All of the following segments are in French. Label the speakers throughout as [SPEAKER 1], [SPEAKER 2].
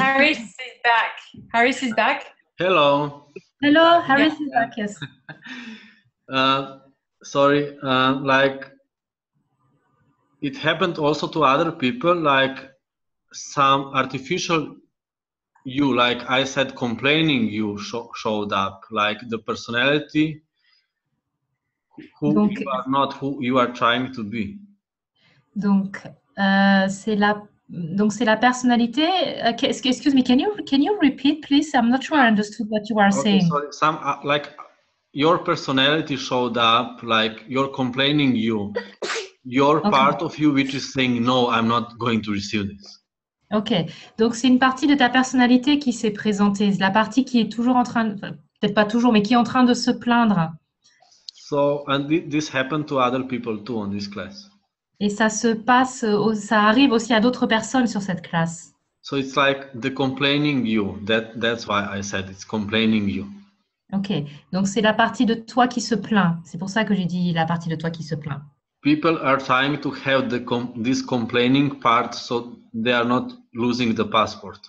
[SPEAKER 1] Harris is back. Harris is back.
[SPEAKER 2] Hello.
[SPEAKER 3] Hello, Harris is back, yes.
[SPEAKER 2] Sorry, like it happened also to other people, like some artificial you, like I said, complaining you showed up, like the personality who
[SPEAKER 3] Donc,
[SPEAKER 2] you are not who you are trying to be.
[SPEAKER 3] Donc, c'est la personnalité. Excuse me, can you repeat, please? I'm not sure I understood what you are saying.
[SPEAKER 2] Sorry. Some like your personality showed up, like you're complaining you, your part of you which is saying no, I'm not going to receive this.
[SPEAKER 3] Ok, donc c'est une partie de ta personnalité qui s'est présentée, la partie qui est toujours en train, peut-être pas toujours, mais qui est en train de se plaindre.
[SPEAKER 2] So, and this happened to other people too on this class.
[SPEAKER 3] Et ça se passe, ça arrive aussi à d'autres personnes sur cette classe.
[SPEAKER 2] So it's like the complaining you. That's why I said it's complaining you.
[SPEAKER 3] Ok, donc c'est la partie de toi qui se plaint. C'est pour ça que j'ai dit la partie de toi qui se plaint.
[SPEAKER 2] People are trying to have this complaining part so they are not losing the passport.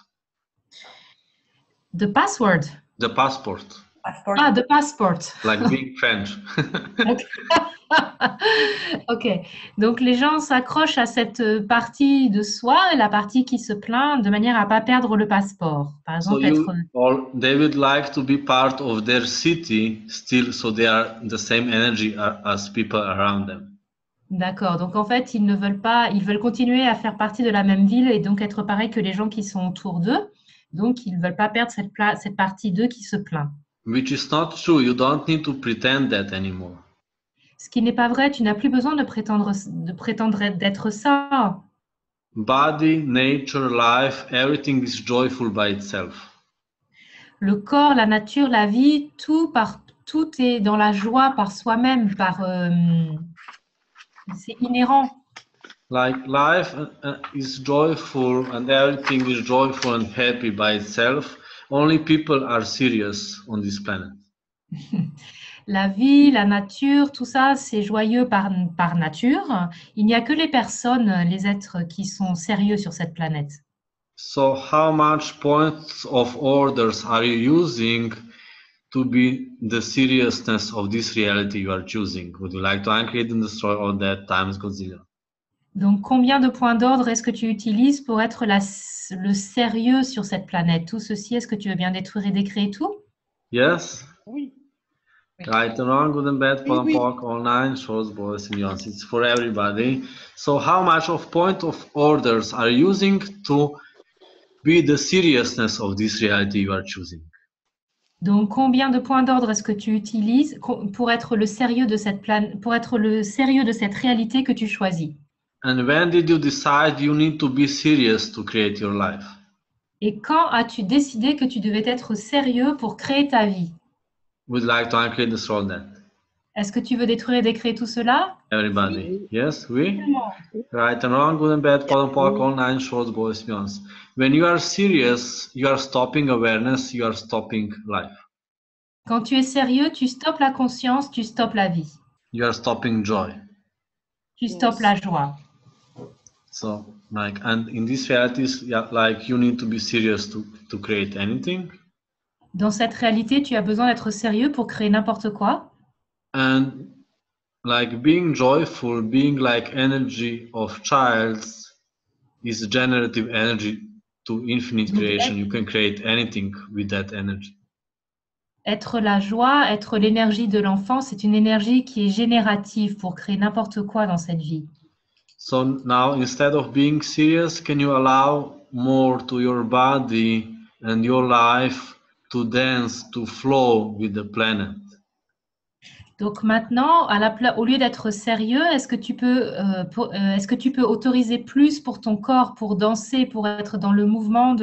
[SPEAKER 3] The password?
[SPEAKER 2] The passport.
[SPEAKER 3] Ah, the passport.
[SPEAKER 2] Like being French.
[SPEAKER 3] Ok, donc les gens s'accrochent à cette partie de soi, la partie qui se plaint, de manière à ne pas perdre le passeport. Par exemple,
[SPEAKER 2] or they would like to be part of their city still, so they are the same energy as people around them.
[SPEAKER 3] D'accord, donc en fait, ils ne veulent pas, ils veulent continuer à faire partie de la même ville et donc être pareil que les gens qui sont autour d'eux. Donc, ils ne veulent pas perdre cette partie d'eux qui se plaint.
[SPEAKER 2] Which is not true. You don't need to pretend that anymore.
[SPEAKER 3] Ce qui n'est pas vrai, tu n'as plus besoin de prétendre d'être ça.
[SPEAKER 2] Body, nature, life, everything is joyful by itself.
[SPEAKER 3] Le corps, la nature, la vie, tout est dans la joie par soi-même, c'est inhérent.
[SPEAKER 2] Like life is joyful and everything is joyful and happy by itself. Only people are serious on this planet.
[SPEAKER 3] La vie, la nature, tout ça, c'est joyeux par nature. Il n'y a que les personnes, les êtres qui sont sérieux sur cette planète.
[SPEAKER 2] So how much points of orders are you using to be the seriousness of this reality you are choosing? Would you like to uncreate and destroy all that times Godzilla?
[SPEAKER 3] Donc, combien de points d'ordre est-ce que tu utilises pour être le sérieux sur cette planète? Tout ceci, est-ce que tu veux bien détruire et décréer tout?
[SPEAKER 2] Yes.
[SPEAKER 1] Oui.
[SPEAKER 2] Right and wrong, good and bad, fun and pork, all nine, shows, boys and yours. It's for everybody. So how much of point of orders are you using to be the seriousness of this reality you are choosing?
[SPEAKER 3] Donc, combien de points d'ordre est-ce que tu utilises pour être le sérieux de cette réalité que tu choisis?
[SPEAKER 2] And when did you decide you need to be serious to create your life?
[SPEAKER 3] Et quand as-tu décidé que tu devais être sérieux pour créer ta vie?
[SPEAKER 2] Would you like to uncreate this all that?
[SPEAKER 3] Est-ce que tu veux détruire et décréer tout cela?
[SPEAKER 2] Everybody. Yes, we? Right and wrong, good and bad, fun and pork, all nine, shows, boys and yours. When you are serious, you are stopping awareness, you are stopping life.
[SPEAKER 3] Quand tu es sérieux, tu stoppes la conscience, tu stoppes la vie.
[SPEAKER 2] You are stopping joy.
[SPEAKER 3] Tu stoppes la joie.
[SPEAKER 2] So, like, and in these realities, yeah, like you need to be serious to create anything.
[SPEAKER 3] Dans cette réalité, tu as besoin d'être sérieux pour créer n'importe quoi.
[SPEAKER 2] And like being joyful, being like energy of childs is generative energy to infinite creation. You can create anything with that energy.
[SPEAKER 3] Être la joie, être l'énergie de l'enfant, c'est une énergie qui est générative pour créer n'importe quoi dans cette vie.
[SPEAKER 2] So now, instead of being serious, can you allow more to your body and your life to dance, to flow with the planet?
[SPEAKER 3] Donc maintenant, au lieu d'être sérieux, est-ce que tu peux autoriser plus pour ton corps, pour danser, pour être dans le mouvement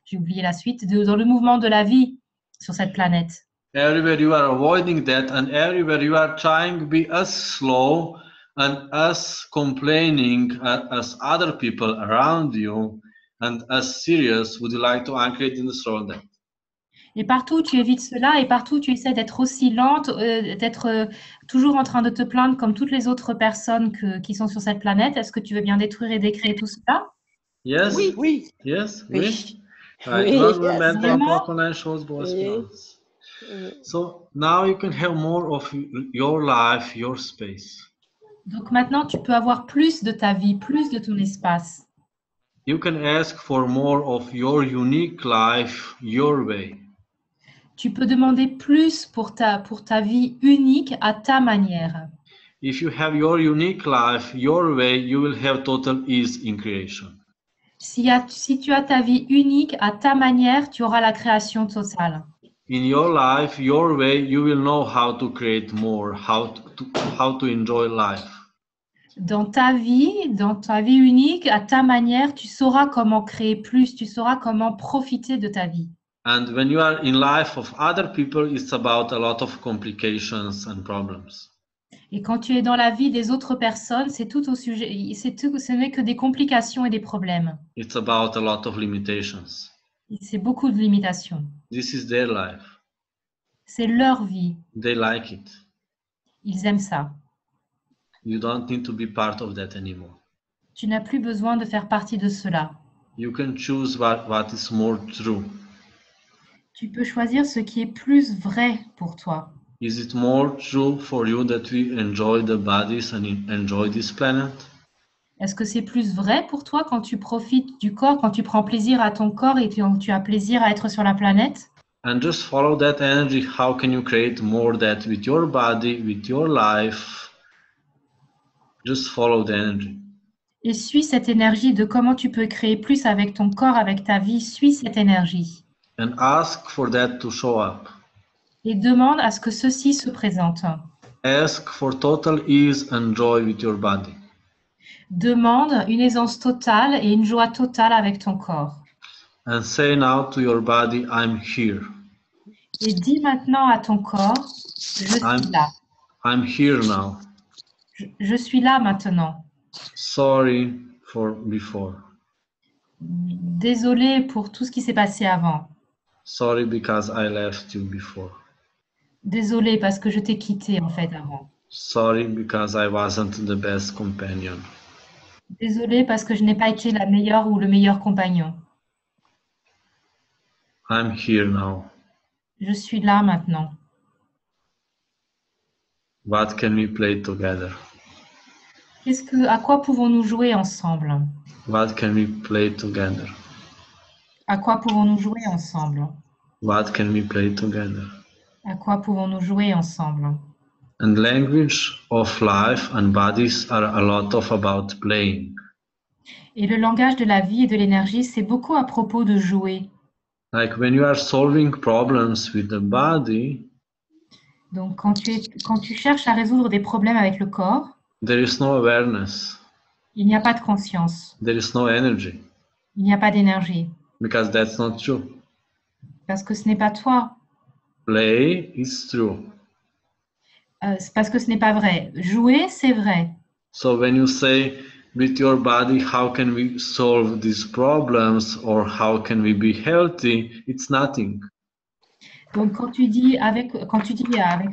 [SPEAKER 3] j'ai oublié la suite, dans le mouvement de la vie sur cette planète?
[SPEAKER 2] Everywhere you are avoiding that, and everywhere you are trying to be as slow and as complaining as other people around you, and as serious, would you like to uncreate and destroy that?
[SPEAKER 3] Et partout, tu évites cela et partout, tu essaies d'être aussi lente, d'être toujours en train de te plaindre comme toutes les autres personnes qui sont sur cette planète. Est-ce que tu veux bien détruire et décréer tout cela?
[SPEAKER 2] Yes.
[SPEAKER 1] Oui.
[SPEAKER 2] Yes.
[SPEAKER 1] Oui.
[SPEAKER 2] Oui. Right?
[SPEAKER 4] Oui,
[SPEAKER 2] Nós momentos
[SPEAKER 3] Vraiment?
[SPEAKER 2] apaixonar shows boas
[SPEAKER 4] Oui.
[SPEAKER 2] finanças. So now you can have more of your life, your space.
[SPEAKER 3] Donc maintenant, tu peux avoir plus de ta vie, plus de ton espace.
[SPEAKER 2] You can ask for more of your unique life, your way.
[SPEAKER 3] Tu peux demander plus pour ta vie unique à ta manière.
[SPEAKER 2] If you have your unique life, your way, you will have total ease in creation.
[SPEAKER 3] Si tu as ta vie unique à ta manière, tu auras la création totale.
[SPEAKER 2] In your life, your way, you will know how to create more, how to enjoy life.
[SPEAKER 3] Dans ta vie unique, à ta manière, tu sauras comment créer plus, tu sauras comment profiter de ta vie.
[SPEAKER 2] And when you are in life of other people, it's about a lot of complications and problems.
[SPEAKER 3] Et quand tu es dans la vie des autres personnes, c'est tout au sujet, ce n'est que des complications et des problèmes.
[SPEAKER 2] It's about a lot of limitations.
[SPEAKER 3] C'est beaucoup de limitations.
[SPEAKER 2] This is their life.
[SPEAKER 3] C'est leur vie.
[SPEAKER 2] They like it.
[SPEAKER 3] Ils aiment ça.
[SPEAKER 2] You don't need to be part of that anymore.
[SPEAKER 3] Tu n'as plus besoin de faire partie de cela.
[SPEAKER 2] You can choose what is more true.
[SPEAKER 3] Tu peux choisir ce qui est plus vrai pour toi.
[SPEAKER 2] Is it more true for you that we enjoy the bodies and enjoy this planet?
[SPEAKER 3] Est-ce que c'est plus vrai pour toi quand tu profites du corps, quand tu prends plaisir à ton corps et tu as plaisir à être sur la planète?
[SPEAKER 2] And just follow that energy. How can you create more that with your body, with your life? Just follow the energy.
[SPEAKER 3] Et suis cette énergie de comment tu peux créer plus avec ton corps, avec ta vie. Suis cette énergie.
[SPEAKER 2] And ask for that to show up.
[SPEAKER 3] Et demande à ce que ceci se présente.
[SPEAKER 2] Ask for total ease and joy with your body.
[SPEAKER 3] Demande une aisance totale et une joie totale avec ton corps.
[SPEAKER 2] And say now to your body, I'm here.
[SPEAKER 3] Et dis maintenant à ton corps, je suis là.
[SPEAKER 2] I'm here now.
[SPEAKER 3] Je suis là maintenant.
[SPEAKER 2] Sorry for before.
[SPEAKER 3] Désolé pour tout ce qui s'est passé avant.
[SPEAKER 2] Sorry because I left you before.
[SPEAKER 3] Désolé parce que je t'ai quitté en fait avant.
[SPEAKER 2] Sorry because I wasn't the best companion.
[SPEAKER 3] Désolé parce que je n'ai pas été la meilleure ou le meilleur compagnon.
[SPEAKER 2] I'm here now.
[SPEAKER 3] Je suis là maintenant.
[SPEAKER 2] What can we play together?
[SPEAKER 3] À quoi pouvons-nous jouer ensemble?
[SPEAKER 2] What can we play together?
[SPEAKER 3] À quoi pouvons-nous jouer ensemble?
[SPEAKER 2] What can we play together?
[SPEAKER 3] À quoi pouvons-nous jouer ensemble?
[SPEAKER 2] And language of life and bodies are a lot of about playing.
[SPEAKER 3] Et le langage de la vie et de l'énergie, c'est beaucoup à propos de jouer.
[SPEAKER 2] Like when you are solving problems with the body,
[SPEAKER 3] donc quand tu cherches à résoudre des problèmes avec le corps,
[SPEAKER 2] there is no awareness.
[SPEAKER 3] Il n'y a pas de conscience.
[SPEAKER 2] There is no energy.
[SPEAKER 3] Il n'y a pas d'énergie.
[SPEAKER 2] Because that's not true.
[SPEAKER 3] Parce que ce n'est pas toi.
[SPEAKER 2] Play is true.
[SPEAKER 3] C'est parce que ce n'est pas vrai. Jouer, c'est vrai.
[SPEAKER 2] So when you say with your body, how can we solve these problems or how can we be healthy? It's nothing.
[SPEAKER 3] Donc quand tu dis avec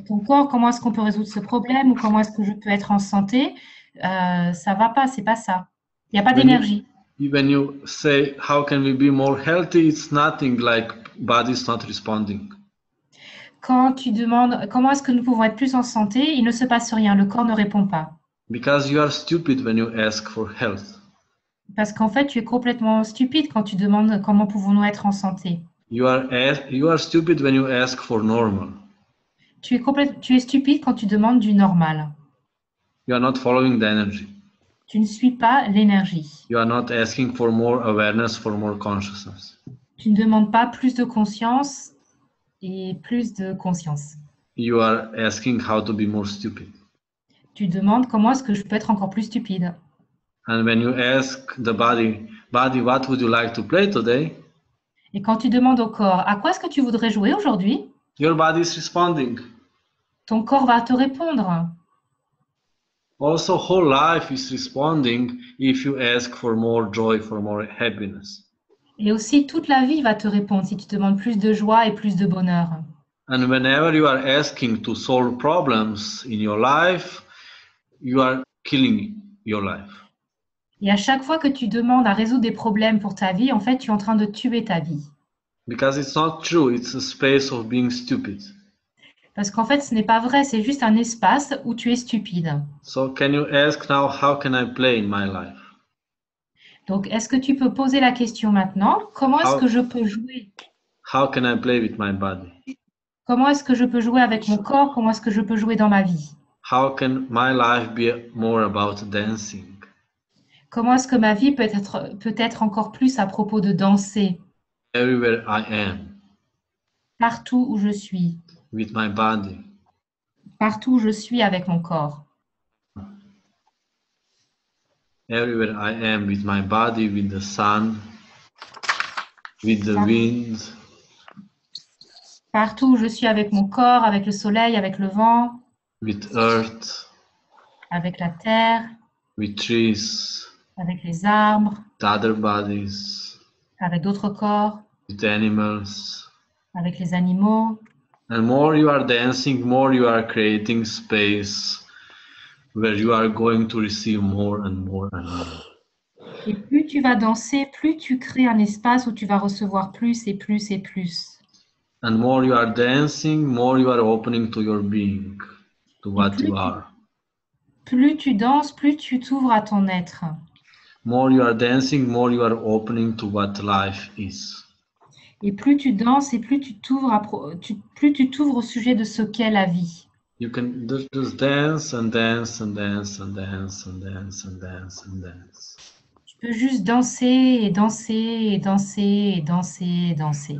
[SPEAKER 3] ton corps, comment est-ce qu'on peut résoudre ce problème ou comment est-ce que je peux être en santé, ça va pas, c'est pas ça. Il n'y a pas d'énergie.
[SPEAKER 2] When you say how can we be more healthy, it's nothing, like body is not responding.
[SPEAKER 3] Quand tu demandes comment est-ce que nous pouvons être plus en santé, il ne se passe rien, le corps ne répond pas.
[SPEAKER 2] Because you are stupid when you ask for health.
[SPEAKER 3] Parce qu'en fait, tu es complètement stupide quand tu demandes comment pouvons-nous être en santé.
[SPEAKER 2] You are stupid when you ask for normal.
[SPEAKER 3] Tu es stupide quand tu demandes du normal.
[SPEAKER 2] You are not following the energy.
[SPEAKER 3] Tu ne suis pas l'énergie.
[SPEAKER 2] You are not asking for more awareness, for more consciousness.
[SPEAKER 3] Tu ne demandes pas plus de conscience et plus de conscience.
[SPEAKER 2] You are asking how to be more stupid.
[SPEAKER 3] Tu demandes comment est-ce que je peux être encore plus stupide.
[SPEAKER 2] And when you ask the body, what would you like to play today?
[SPEAKER 3] Et quand tu demandes au corps, à quoi est-ce que tu voudrais jouer aujourd'hui?
[SPEAKER 2] Your body is responding.
[SPEAKER 3] Ton corps va te répondre.
[SPEAKER 2] Also, whole life is responding if you ask for more joy, for more happiness.
[SPEAKER 3] Et aussi, toute la vie va te répondre si tu demandes plus de joie et plus de bonheur.
[SPEAKER 2] And whenever you are asking to solve problems in your life, you are killing your life.
[SPEAKER 3] Et à chaque fois que tu demandes à résoudre des problèmes pour ta vie, en fait, tu es en train de tuer ta vie.
[SPEAKER 2] Because it's not true, it's a space of being stupid.
[SPEAKER 3] Parce qu'en fait, ce n'est pas vrai, c'est juste un espace où tu es stupide.
[SPEAKER 2] So can you ask now, how can I play in my life?
[SPEAKER 3] Donc, est-ce que tu peux poser la question maintenant? Comment est-ce
[SPEAKER 2] How-
[SPEAKER 3] que je peux jouer?
[SPEAKER 2] How can I play with my body?
[SPEAKER 3] Comment est-ce que je peux jouer avec mon corps? Comment est-ce que je peux jouer dans ma vie?
[SPEAKER 2] How can my life be more about dancing?
[SPEAKER 3] Comment est-ce que ma vie peut être encore plus à propos de danser?
[SPEAKER 2] Everywhere I am,
[SPEAKER 3] Partout où je suis.
[SPEAKER 2] with my body.
[SPEAKER 3] Partout où je suis avec mon corps.
[SPEAKER 2] Everywhere I am, with my body, with the sun, with the wind,
[SPEAKER 3] Partout où je suis avec mon corps, avec le soleil, avec le vent,
[SPEAKER 2] with earth,
[SPEAKER 3] avec la terre,
[SPEAKER 2] with trees,
[SPEAKER 3] avec les arbres,
[SPEAKER 2] with other bodies,
[SPEAKER 3] avec d'autres corps,
[SPEAKER 2] with animals.
[SPEAKER 3] avec les animaux.
[SPEAKER 2] And more you are dancing, more you are creating space where you are going to receive more and more and more.
[SPEAKER 3] Et plus tu vas danser, plus tu crées un espace où tu vas recevoir plus et plus et plus.
[SPEAKER 2] And more you are dancing, more you are opening to your being, to what you are.
[SPEAKER 3] Plus tu danses, plus tu t'ouvres à ton être.
[SPEAKER 2] More you are dancing, more you are opening to what life is.
[SPEAKER 3] Et plus tu danses et plus tu t'ouvres au sujet de ce qu'est la vie.
[SPEAKER 2] You can just dance and dance and dance and dance and dance and dance and dance.
[SPEAKER 3] Tu peux juste danser et danser et danser et danser et danser.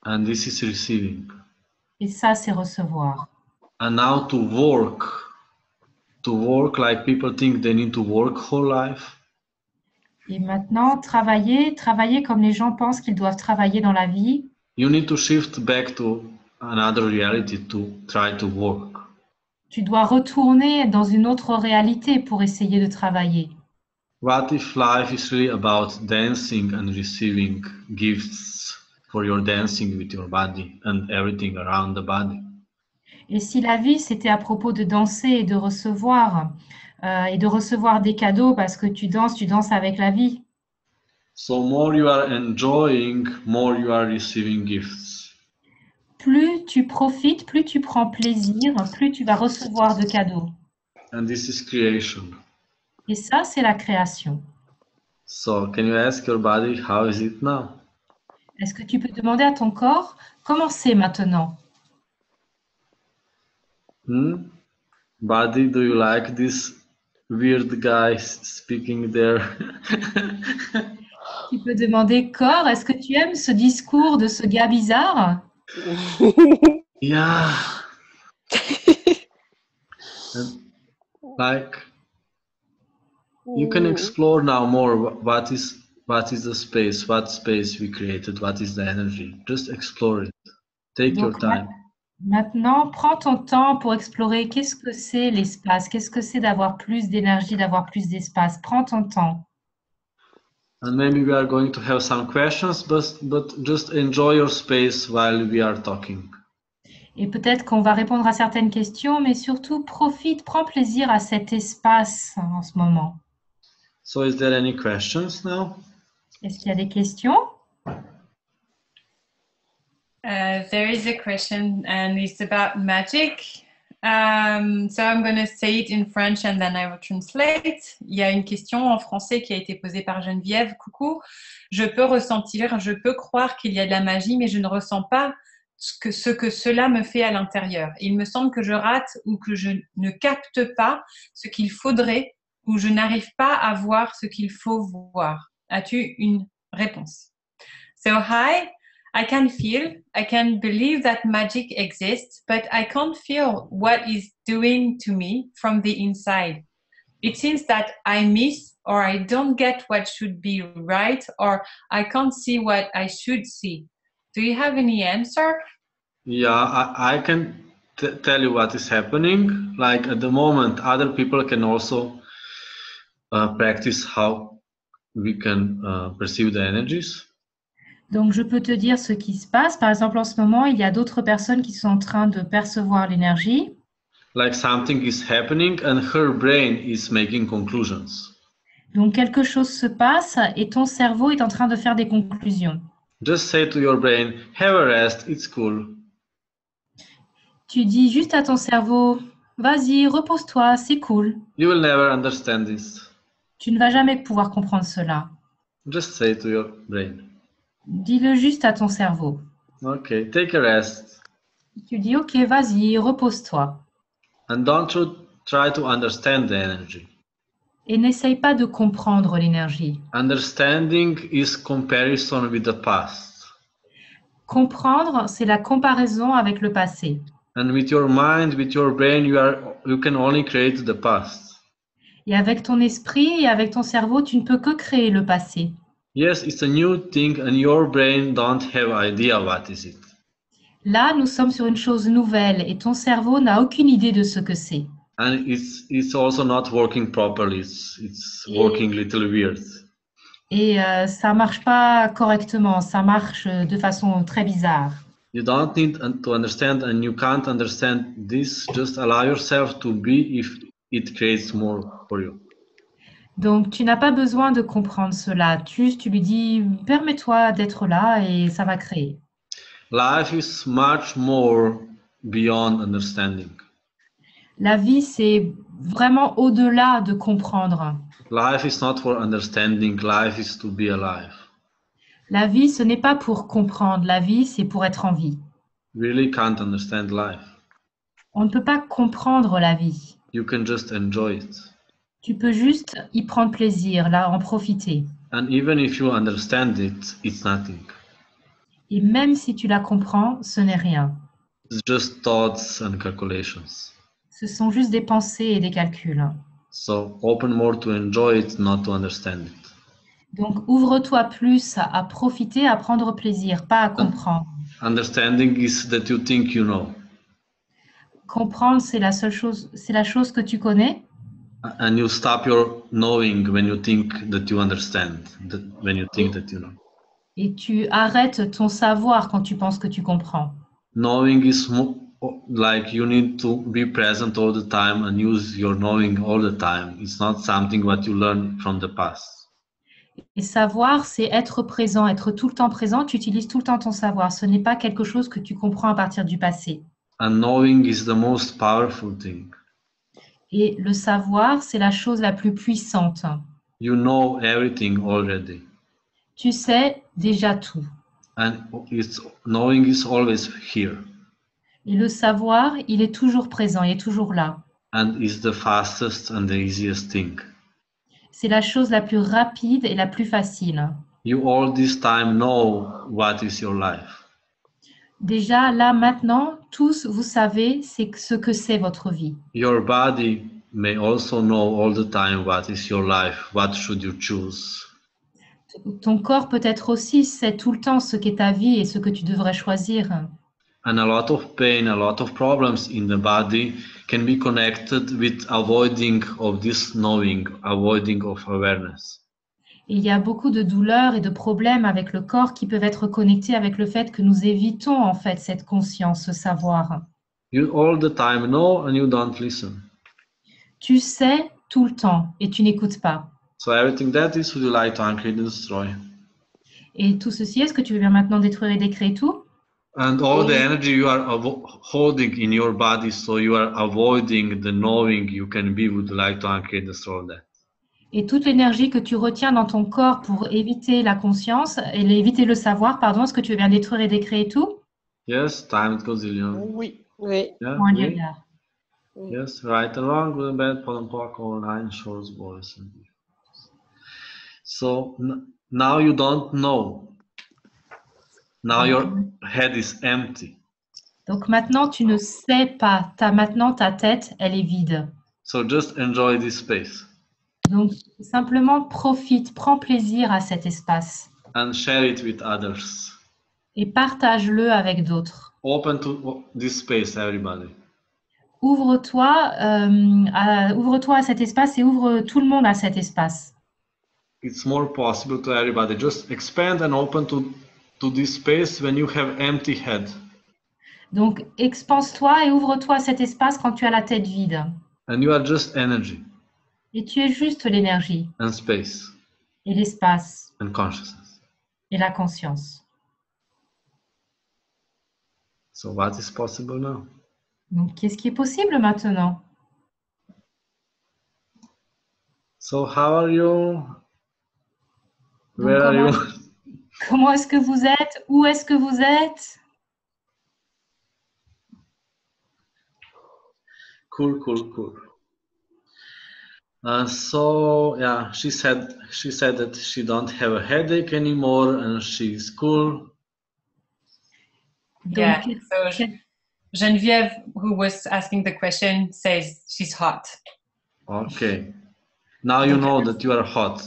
[SPEAKER 2] And this is receiving.
[SPEAKER 3] Et ça, c'est recevoir.
[SPEAKER 2] And now to work like people think they need to work whole life.
[SPEAKER 3] Et maintenant, travailler comme les gens pensent qu'ils doivent travailler dans la vie.
[SPEAKER 2] You need to shift back to another reality to try to work.
[SPEAKER 3] Tu dois retourner dans une autre réalité pour essayer de travailler.
[SPEAKER 2] What if life is really about dancing and receiving gifts for your dancing with your body and everything around the body?
[SPEAKER 3] Et si la vie, c'était à propos de danser et de recevoir des cadeaux parce que tu danses avec la vie.
[SPEAKER 2] So more you are enjoying, more you are receiving gifts.
[SPEAKER 3] Plus tu profites, plus tu prends plaisir, plus tu vas recevoir de cadeaux.
[SPEAKER 2] And this is creation.
[SPEAKER 3] Et ça, c'est la création.
[SPEAKER 2] So can you ask your body, how is it now?
[SPEAKER 3] Est-ce que tu peux demander à ton corps, comment c'est maintenant?
[SPEAKER 2] Body, do you like this weird guy speaking there?
[SPEAKER 3] Tu peux demander, corps, est-ce que tu aimes ce discours de ce gars bizarre?
[SPEAKER 2] Yeah. And, like, you can explore now more what is the space, what space we created, what is the energy. Just explore it. Take your
[SPEAKER 3] Donc,
[SPEAKER 2] time.
[SPEAKER 3] Maintenant, prends ton temps pour explorer qu'est-ce que c'est l'espace, qu'est-ce que c'est d'avoir plus d'énergie, d'avoir plus d'espace. Prends ton temps.
[SPEAKER 2] And maybe we are going to have some questions, but just enjoy your space while we are talking.
[SPEAKER 3] Et peut-être qu'on va répondre à certaines questions, mais surtout profite, prends plaisir à cet espace en ce moment.
[SPEAKER 2] So is there any questions now?
[SPEAKER 3] Est-ce qu'il y a des questions?
[SPEAKER 1] There is a question and it's about magic. So I'm going to say it in French and then I will translate. Il y a une question en français qui a été posée par Geneviève. Coucou, je peux ressentir, je peux croire qu'il y a de la magie, mais je ne ressens pas ce que cela me fait à l'intérieur. Il me semble que je rate ou que je ne capte pas ce qu'il faudrait ou je n'arrive pas à voir ce qu'il faut voir. As-tu une réponse? So hi. I can feel, I can believe that magic exists, but I can't feel what it's doing to me from the inside. It seems that I miss or I don't get what should be right or I can't see what I should see. Do you have any answer?
[SPEAKER 2] Yeah, I can tell you what is happening. Like at the moment, other people can also practice how we can perceive the energies.
[SPEAKER 3] Donc, je peux te dire ce qui se passe. Par exemple, en ce moment, il y a d'autres personnes qui sont en train de percevoir l'énergie.
[SPEAKER 2] Like something is happening and her brain is making conclusions.
[SPEAKER 3] Donc, quelque chose se passe et ton cerveau est en train de faire des conclusions.
[SPEAKER 2] Just say to your brain, have a rest, it's cool.
[SPEAKER 3] Tu dis juste à ton cerveau, vas-y, repose-toi, c'est cool.
[SPEAKER 2] You will never understand this.
[SPEAKER 3] Tu ne vas jamais pouvoir comprendre cela.
[SPEAKER 2] Just say to your brain,
[SPEAKER 3] Dis-le juste à ton cerveau.
[SPEAKER 2] okay, take a rest.
[SPEAKER 3] Tu dis, ok, vas-y, repose-toi.
[SPEAKER 2] And don't try to understand the energy.
[SPEAKER 3] Et n'essaye pas de comprendre l'énergie.
[SPEAKER 2] Understanding is comparison with the past.
[SPEAKER 3] Comprendre, c'est la comparaison avec le passé.
[SPEAKER 2] And with your mind, with your brain, you can only create the past.
[SPEAKER 3] Et avec ton esprit et avec ton cerveau, tu ne peux que créer le passé.
[SPEAKER 2] Yes, it's a new thing and your brain don't have idea what is it.
[SPEAKER 3] Là, nous sommes sur une chose nouvelle et ton cerveau n'a aucune idée de ce que c'est.
[SPEAKER 2] And it's also not working properly. It's working little weird.
[SPEAKER 3] Et ça marche pas correctement, ça marche de façon très bizarre.
[SPEAKER 2] You don't need to understand and you can't understand this. Just allow yourself to be if it creates more for you.
[SPEAKER 3] Donc, tu n'as pas besoin de comprendre cela. Tu lui dis, permets-toi d'être là et ça va créer.
[SPEAKER 2] Life is much more beyond understanding.
[SPEAKER 3] La vie, c'est vraiment au-delà de comprendre.
[SPEAKER 2] Life is not for understanding. Life is to be alive.
[SPEAKER 3] La vie, ce n'est pas pour comprendre. La vie, c'est pour être en vie.
[SPEAKER 2] You really can't understand life.
[SPEAKER 3] On ne peut pas comprendre la vie.
[SPEAKER 2] You can just enjoy it.
[SPEAKER 3] Tu peux juste y prendre plaisir, là, en profiter.
[SPEAKER 2] And even if you understand it, it's nothing.
[SPEAKER 3] Et même si tu la comprends, ce n'est rien.
[SPEAKER 2] It's just thoughts and calculations.
[SPEAKER 3] Ce sont juste des pensées et des calculs.
[SPEAKER 2] So open more to enjoy it, not to understand it.
[SPEAKER 3] Donc, ouvre-toi plus à profiter, à prendre plaisir, pas à comprendre.
[SPEAKER 2] Understanding is that you think you know.
[SPEAKER 3] Comprendre, c'est la seule chose, c'est la chose que tu connais.
[SPEAKER 2] And you stop your knowing when you think that you understand, when you think that you know.
[SPEAKER 3] Et tu arrêtes ton savoir quand tu penses que tu comprends.
[SPEAKER 2] Knowing is like you need to be present all the time and use your knowing all the time. It's not something what you learn from the past.
[SPEAKER 3] Et savoir, c'est être présent, être tout le temps présent. Tu utilises tout le temps ton savoir. Ce n'est pas quelque chose que tu comprends à partir du passé.
[SPEAKER 2] And knowing is the most powerful thing.
[SPEAKER 3] Et le savoir, c'est la chose la plus puissante.
[SPEAKER 2] You know everything already.
[SPEAKER 3] Tu sais déjà tout.
[SPEAKER 2] And knowing is always here.
[SPEAKER 3] Et le savoir, il est toujours présent, il est toujours là.
[SPEAKER 2] And is the fastest and the easiest thing.
[SPEAKER 3] C'est la chose la plus rapide et la plus facile.
[SPEAKER 2] You all this time know what is your life.
[SPEAKER 3] Déjà, là, maintenant, tous, vous savez ce que c'est votre vie.
[SPEAKER 2] Your body may also know all the time what is your life, what should you choose.
[SPEAKER 3] Ton corps peut-être aussi sait tout le temps ce qu'est ta vie et ce que tu devrais choisir.
[SPEAKER 2] And a lot of pain, a lot of problems in the body can be connected with avoiding of this knowing, avoiding of awareness.
[SPEAKER 3] Et il y a beaucoup de douleurs et de problèmes avec le corps qui peuvent être connectés avec le fait que nous évitons en fait cette conscience, ce savoir.
[SPEAKER 2] You all the time know and you don't listen.
[SPEAKER 3] Tu sais tout le temps et tu n'écoutes pas.
[SPEAKER 2] So everything that is, would you like to uncreate and destroy?
[SPEAKER 3] Et tout ceci, est-ce que tu veux bien maintenant détruire et décréer tout?
[SPEAKER 2] And all the energy you are holding in your body, so you are avoiding the knowing you can be, would you like to uncreate and destroy that?
[SPEAKER 3] Et toute l'énergie que tu retiens dans ton corps pour éviter la conscience et éviter le savoir, pardon, est-ce que tu veux bien détruire et décréer tout?
[SPEAKER 2] Yes, time it goes zillion.
[SPEAKER 4] Oui, oui.
[SPEAKER 2] Yeah,
[SPEAKER 3] Ou un
[SPEAKER 2] oui.
[SPEAKER 3] liard.
[SPEAKER 2] Yes, right and wrong, good and bad, pot and pock, all nine shores, boys and girls. So now you don't know. Now your head is empty.
[SPEAKER 3] Donc maintenant, tu ne sais pas. Maintenant, ta tête, elle est vide.
[SPEAKER 2] So just enjoy this space
[SPEAKER 3] Donc, simplement profite, prends plaisir à cet espace
[SPEAKER 2] and share it with others.
[SPEAKER 3] et partage-le avec d'autres.
[SPEAKER 2] Open to this space, everybody.
[SPEAKER 3] Ouvre-toi à cet espace et ouvre tout le monde à cet espace.
[SPEAKER 2] It's more possible to everybody. Just expand and open to this space when you have empty head.
[SPEAKER 3] Donc, expanse-toi et ouvre-toi à cet espace quand tu as la tête vide.
[SPEAKER 2] And you are just energy
[SPEAKER 3] Et tu es juste l'énergie
[SPEAKER 2] and space
[SPEAKER 3] et l'espace
[SPEAKER 2] and consciousness.
[SPEAKER 3] et la conscience.
[SPEAKER 2] So what is possible now?
[SPEAKER 3] Donc, qu'est-ce qui est possible maintenant?
[SPEAKER 2] So how are you?
[SPEAKER 3] Donc,
[SPEAKER 2] Where are you?
[SPEAKER 3] comment est-ce que vous êtes? Où est-ce que vous êtes?
[SPEAKER 2] Cool. So yeah, she said that she don't have a headache anymore and she's cool.
[SPEAKER 1] Yeah.
[SPEAKER 3] Donc,
[SPEAKER 1] So Geneviève, who was asking the question, says she's hot.
[SPEAKER 2] Okay. Now you know that you are hot.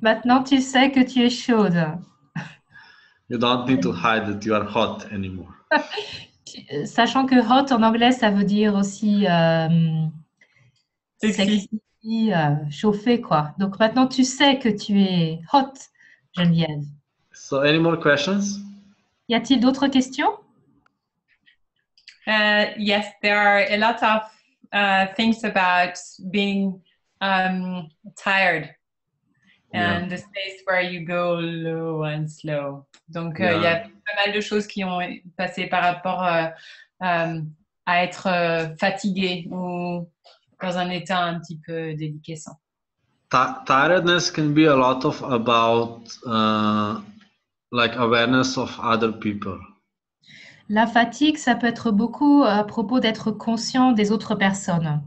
[SPEAKER 3] maintenant, tu sais que tu es chaude.
[SPEAKER 2] You don't need to hide that you are hot anymore.
[SPEAKER 3] Sachant que hot en anglais, ça veut dire aussi
[SPEAKER 1] Sexy.
[SPEAKER 3] chauffé, quoi. Donc maintenant, tu sais que tu es hot, Geneviève.
[SPEAKER 2] So any more questions?
[SPEAKER 3] Y a-t-il d'autres questions?
[SPEAKER 1] Yes, there are a lot of things about being tired and the space where you go low and slow. Donc, il y a pas mal de choses qui ont passé par rapport à être fatigué ou dans un état un petit peu déliquescent.
[SPEAKER 2] Tiredness can be a lot of about like awareness of other people.
[SPEAKER 3] La fatigue, ça peut être beaucoup à propos d'être conscient des autres personnes.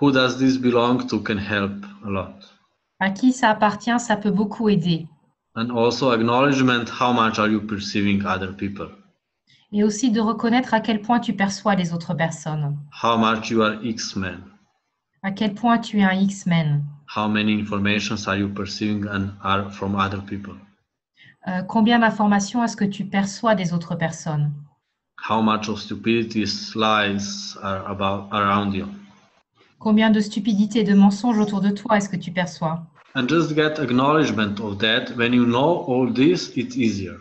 [SPEAKER 2] Who does this belong to can help a lot.
[SPEAKER 3] À qui ça appartient, ça peut beaucoup aider.
[SPEAKER 2] And also acknowledgement, how much are you perceiving other people?
[SPEAKER 3] Et aussi de reconnaître à quel point tu perçois les autres personnes.
[SPEAKER 2] How much you are X-Men.
[SPEAKER 3] À quel point tu es un X-Men.
[SPEAKER 2] How many informations are you perceiving and are from other people?
[SPEAKER 3] Combien d'informations est-ce que tu perçois des autres personnes?
[SPEAKER 2] How much of stupidity, lies are around you?
[SPEAKER 3] Combien de stupidité et de mensonges autour de toi est-ce que tu perçois?
[SPEAKER 2] And just get acknowledgement of that. When you know all this, it's easier.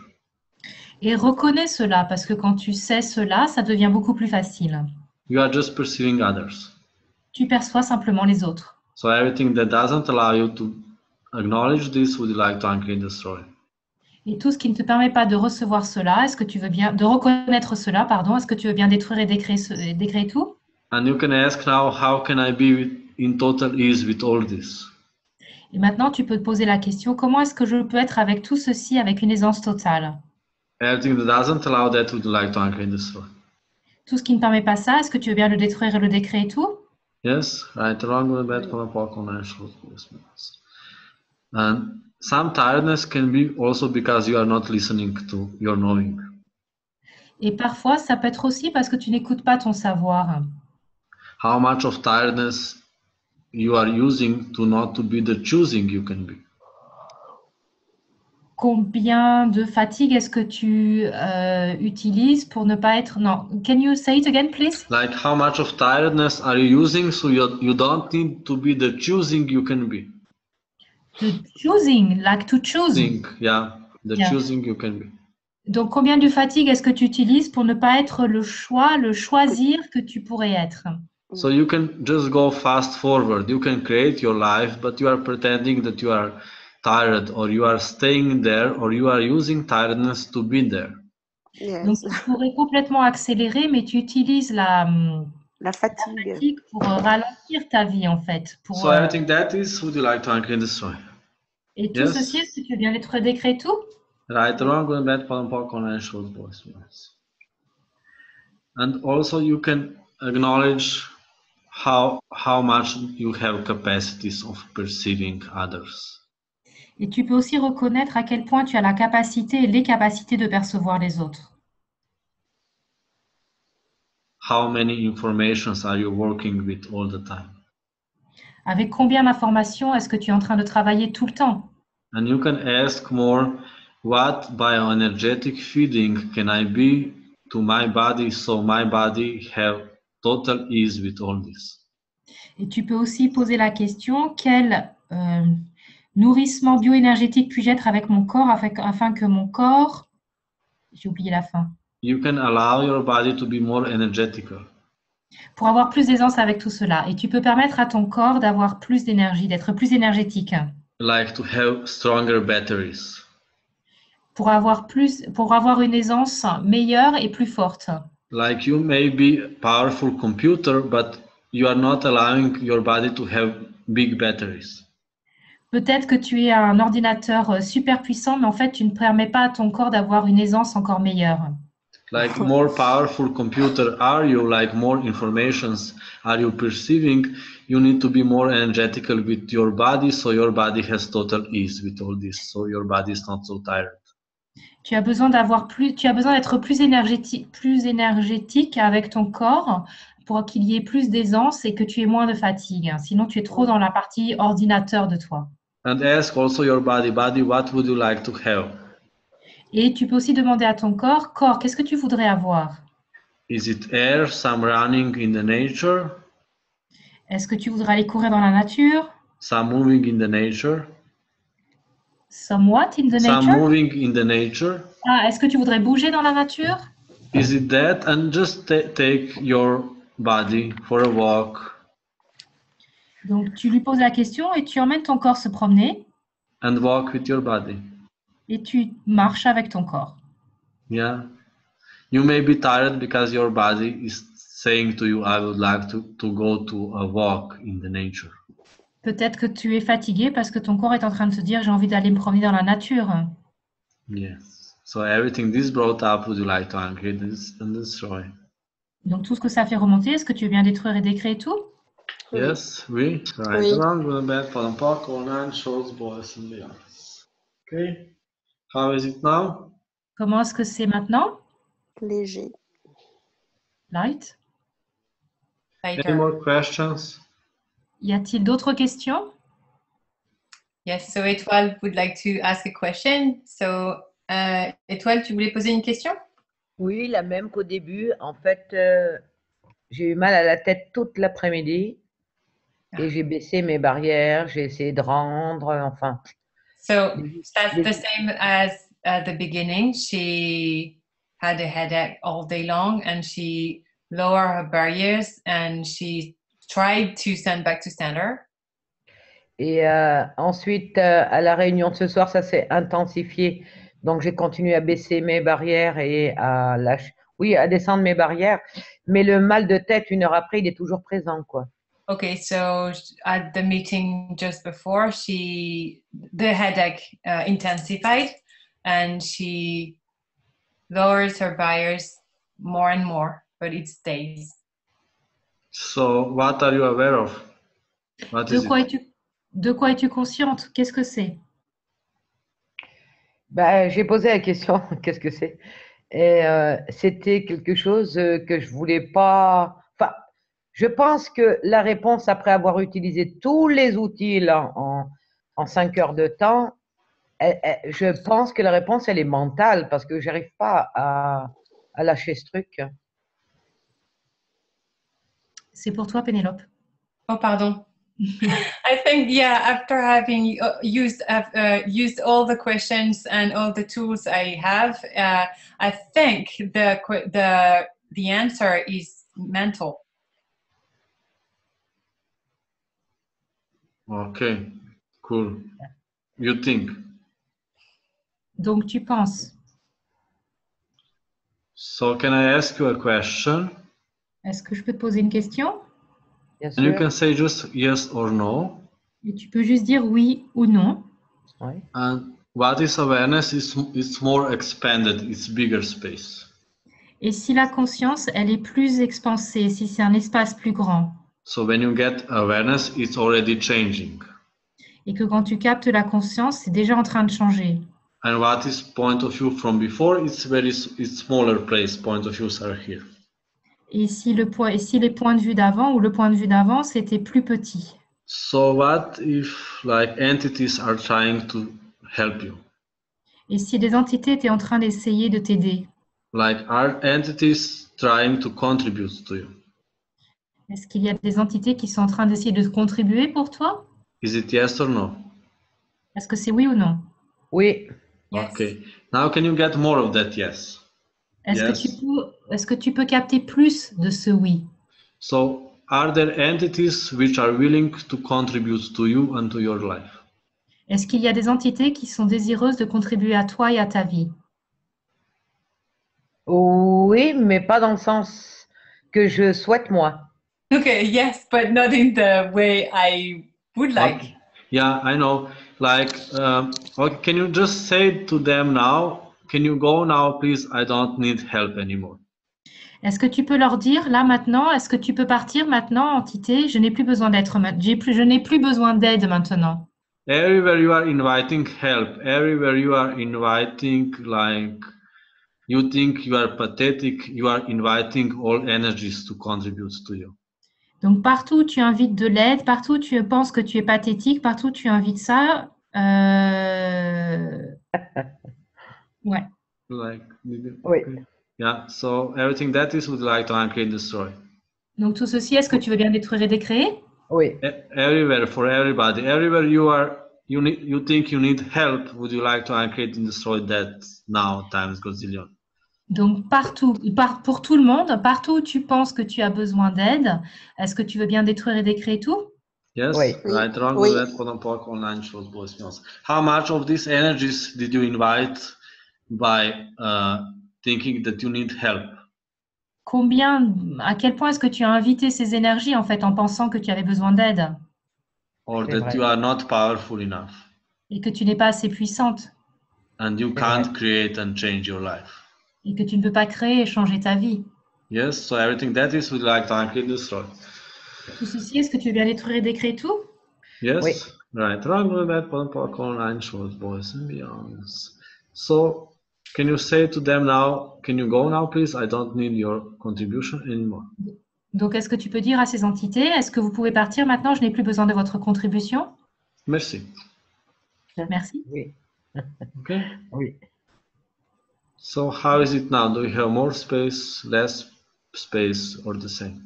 [SPEAKER 3] Et reconnais cela, parce que quand tu sais cela, ça devient beaucoup plus facile.
[SPEAKER 2] You are just perceiving others.
[SPEAKER 3] Tu perçois simplement les autres.
[SPEAKER 2] So everything that doesn't allow you to acknowledge this, would you like to uncreate and destroy?
[SPEAKER 3] Et tout ce qui ne te permet pas de recevoir cela, est-ce que tu veux bien, de reconnaître cela, pardon, est-ce que tu veux bien détruire et décréer tout?
[SPEAKER 2] And you can ask now, how can I be in total ease with all this?
[SPEAKER 3] Et maintenant, tu peux te poser la question, comment est-ce que je peux être avec tout ceci avec une aisance totale?
[SPEAKER 2] Everything that doesn't allow that, would you like to uncreate and destroy?
[SPEAKER 3] Tout ce qui ne permet pas ça, est-ce que tu veux bien le détruire et le décréer tout?
[SPEAKER 2] Yes, right, wrong, with bad, from a park online show. And some tiredness can be also because you are not listening to your knowing.
[SPEAKER 3] Et parfois, ça peut être aussi parce que tu n'écoutes pas ton savoir.
[SPEAKER 2] How much of tiredness you are using to not to be the choosing you can be?
[SPEAKER 3] Combien de fatigue est-ce que tu utilises pour ne pas être... Non, can you say it again, please?
[SPEAKER 2] Like how much of tiredness are you using so you don't need to be the choosing you can be?
[SPEAKER 3] The choosing, like to choose.
[SPEAKER 2] Yeah, the choosing you can be.
[SPEAKER 3] Donc, combien de fatigue est-ce que tu utilises pour ne pas être le choix, le choisir que tu pourrais être?
[SPEAKER 2] So you can just go fast forward. You can create your life, but you are pretending that you are tired, or you are staying there, or you are using tiredness to be there.
[SPEAKER 4] Yes.
[SPEAKER 3] Donc, tu pourrais complètement accélérer, mais tu utilises la fatigue pour ralentir ta vie, en fait. Pour,
[SPEAKER 2] so everything that is, would you like to uncreate and destroy?
[SPEAKER 3] Et tout ceci, est-ce que tu veux bien être décrété tout?
[SPEAKER 2] Right, wrong, good, bad, palm, park, online, shows, voice. And also you can acknowledge how much you have capacities of perceiving others.
[SPEAKER 3] Et tu peux aussi reconnaître à quel point tu as la capacité et les capacités de percevoir les autres.
[SPEAKER 2] How many informations are you working with all the time?
[SPEAKER 3] Avec combien d'informations est-ce que tu es en train de travailler tout le temps?
[SPEAKER 2] And you can ask more, what bioenergetic feeding can I be to my body so my body have total ease with all this?
[SPEAKER 3] Et tu peux aussi poser la question, quel nourrissement bioénergétique puis-je être avec mon corps afin que mon corps... J'ai oublié la fin.
[SPEAKER 2] You can allow your body to be more energetical.
[SPEAKER 3] Pour avoir plus d'aisance avec tout cela. Et tu peux permettre à ton corps d'avoir plus d'énergie, d'être plus énergétique.
[SPEAKER 2] Like to have stronger batteries.
[SPEAKER 3] pour avoir une aisance meilleure et plus forte.
[SPEAKER 2] Like you may be a powerful computer, but you are not allowing your body to have big batteries.
[SPEAKER 3] Peut-être que tu es un ordinateur super puissant, mais en fait, tu ne permets pas à ton corps d'avoir une aisance encore meilleure.
[SPEAKER 2] Like more powerful computer are you, like more informations are you perceiving, you need to be more energetical with your body, so your body has total ease with all this, so your body is not so tired.
[SPEAKER 3] Tu as besoin d'être plus énergétique avec ton corps pour qu'il y ait plus d'aisance et que tu aies moins de fatigue. Sinon, tu es trop dans la partie ordinateur de toi.
[SPEAKER 2] And ask also your body, what would you like to have?
[SPEAKER 3] Et tu peux aussi demander à ton corps, qu'est-ce que tu voudrais avoir?
[SPEAKER 2] Is it air, some running in the nature,
[SPEAKER 3] Est-ce que tu voudrais aller courir dans la nature?
[SPEAKER 2] some moving in the nature,
[SPEAKER 3] Somewhat in the
[SPEAKER 2] some
[SPEAKER 3] nature?
[SPEAKER 2] moving in the nature?
[SPEAKER 3] Ah, est-ce que tu voudrais bouger dans la nature?
[SPEAKER 2] Is it that? And just take your body for a walk.
[SPEAKER 3] Donc, tu lui poses la question et tu emmènes ton corps se promener
[SPEAKER 2] And walk with your body.
[SPEAKER 3] et tu marches avec ton corps.
[SPEAKER 2] Yeah. You may be tired because your body is saying to you, I would like to go to a walk in the nature.
[SPEAKER 3] Peut-être que tu es fatigué parce que ton corps est en train de te dire, j'ai envie d'aller me promener dans la nature.
[SPEAKER 2] Yes. So everything this brought up, would you like to uncreate this and destroy?
[SPEAKER 3] Donc, tout ce que ça fait remonter, est-ce que tu veux bien détruire et décréer tout?
[SPEAKER 2] Yes, we right
[SPEAKER 4] Oui.
[SPEAKER 2] around with a bed for the park, all nine shows, boys and the others. Okay. How is it now?
[SPEAKER 3] Comment est-ce que c'est maintenant?
[SPEAKER 4] Léger.
[SPEAKER 3] Light?
[SPEAKER 2] Any
[SPEAKER 1] Later.
[SPEAKER 2] more questions?
[SPEAKER 3] Y a-t-il d'autres questions?
[SPEAKER 1] Yes, so Étoile would like to ask a question. So, Étoile, tu voulais poser une question?
[SPEAKER 5] Oui, la même qu'au début. En fait, j'ai eu mal à la tête toute l'après-midi et j'ai baissé mes barrières, j'ai essayé de rendre, enfin.
[SPEAKER 1] So that's the same as at the beginning. She had a headache all day long and she lowered her barriers and she tried to send back to standard.
[SPEAKER 5] Et ensuite, à la réunion de ce soir, ça s'est intensifié. Donc, j'ai continué à baisser mes barrières et à à descendre mes barrières. Mais le mal de tête, une heure après, il est toujours présent, quoi.
[SPEAKER 1] Okay, so at the meeting just before, the headache intensified and she lowers her barriers more and more, but it stays.
[SPEAKER 2] So what are you aware of? What is it?
[SPEAKER 3] De quoi es-tu consciente? Qu'est-ce que c'est?
[SPEAKER 5] Ben, j'ai posé la question, qu'est-ce que c'est? Et c'était quelque chose que je voulais pas. Enfin, je pense que la réponse, après avoir utilisé tous les outils là, en 5 heures de temps, je pense que la réponse, elle est mentale parce que j'arrive pas à lâcher ce truc.
[SPEAKER 3] C'est pour toi, Pénélope.
[SPEAKER 1] Oh, pardon. I think, yeah, after having used all the questions and all the tools I have, I think the answer is mental.
[SPEAKER 2] Okay, cool. You think?
[SPEAKER 3] Donc, tu penses.
[SPEAKER 2] So can I ask you a question?
[SPEAKER 3] Est-ce que je peux te poser une question?
[SPEAKER 5] Bien
[SPEAKER 2] And you
[SPEAKER 5] sûr.
[SPEAKER 2] can say just yes or no.
[SPEAKER 3] Et tu peux juste dire oui ou non.
[SPEAKER 5] Oui.
[SPEAKER 2] And what is awareness is more expanded, it's bigger space.
[SPEAKER 3] Et si la conscience, elle est plus expansée, si c'est un espace plus grand,
[SPEAKER 2] So when you get awareness, it's already changing.
[SPEAKER 3] et que quand tu captes la conscience, c'est déjà en train de changer.
[SPEAKER 2] And what is point of view from before, it's smaller place, point of views are here.
[SPEAKER 3] Et si les points de vue d'avant ou le point de vue d'avant, c'était plus petit.
[SPEAKER 2] So what if like entities are trying to help you?
[SPEAKER 3] Et si des entités étaient en train d'essayer de t'aider,
[SPEAKER 2] Like are entities trying to contribute to you?
[SPEAKER 3] est-ce qu'il y a des entités qui sont en train d'essayer de contribuer pour toi?
[SPEAKER 2] Is it yes or no?
[SPEAKER 3] Est-ce que c'est oui ou non?
[SPEAKER 5] Oui.
[SPEAKER 1] Yes.
[SPEAKER 2] Okay. Now can you get more of that yes?
[SPEAKER 3] Est-ce que tu peux capter plus de ce oui?
[SPEAKER 2] So are there entities which are willing to contribute to you and to your life?
[SPEAKER 3] Est-ce qu'il y a des entités qui sont désireuses de contribuer à toi et à ta vie?
[SPEAKER 5] Oui, mais pas dans le sens que je souhaite moi.
[SPEAKER 1] Okay, yes, but not in the way I would like.
[SPEAKER 2] Okay. Yeah, I know. Like, okay, can you just say to them now, can you go now, please? I don't need help anymore.
[SPEAKER 3] Est-ce que tu peux leur dire là maintenant, est-ce que tu peux partir maintenant, entité? Je n'ai plus besoin je n'ai plus besoin d'aide maintenant.
[SPEAKER 2] Everywhere you are inviting help, everywhere you are inviting, like, you think you are pathetic, you are inviting all energies to contribute to you.
[SPEAKER 3] Donc, partout où tu invites de l'aide, partout où tu penses que tu es pathétique, partout où tu invites ça, ouais.
[SPEAKER 2] Like,
[SPEAKER 5] Oui.
[SPEAKER 2] yeah, so everything that is would like to uncreate, destroy.
[SPEAKER 3] Donc, tout ceci, est-ce que tu veux bien détruire et décréer?
[SPEAKER 5] Oui.
[SPEAKER 2] Everywhere, for everybody, everywhere you are, you think you need help, would you like to uncreate and destroy that now times gazillion?
[SPEAKER 3] Donc, partout, pour tout le monde, partout où tu penses que tu as besoin d'aide, est-ce que tu veux bien détruire et décréer tout?
[SPEAKER 2] Yes,
[SPEAKER 5] Oui.
[SPEAKER 2] right, wrong,
[SPEAKER 4] Oui.
[SPEAKER 2] that, quote-unquote, online shows both meals. How much of these energies did you invite by thinking that you need help?
[SPEAKER 3] À quel point est-ce que tu as invité ces énergies en fait en pensant que tu avais besoin d'aide
[SPEAKER 2] Or
[SPEAKER 5] C'est
[SPEAKER 2] that
[SPEAKER 5] vrai.
[SPEAKER 2] you are not powerful enough
[SPEAKER 3] et que tu n'es pas assez puissante
[SPEAKER 2] and you
[SPEAKER 5] C'est
[SPEAKER 2] can't
[SPEAKER 5] vrai.
[SPEAKER 2] create and change your life?
[SPEAKER 3] et que tu ne peux pas créer et changer ta vie?
[SPEAKER 2] Yes, so everything that is would like to uncreate, destroy.
[SPEAKER 3] Tout ceci, est-ce que tu veux bien détruire et décréer tout?
[SPEAKER 2] Yes,
[SPEAKER 5] Oui.
[SPEAKER 2] right, wrong, that, quote-unquote, online shows boys and beyonds. So, can you say to them now, can you go now, please? I don't need your contribution anymore.
[SPEAKER 3] Donc, est-ce que tu peux dire à ces entités, est-ce que vous pouvez partir maintenant? Je n'ai plus besoin de votre contribution.
[SPEAKER 2] Merci.
[SPEAKER 3] Merci.
[SPEAKER 5] Oui.
[SPEAKER 2] Okay.
[SPEAKER 5] Oui.
[SPEAKER 2] So how is it now? Do you have more space, less space, or the same?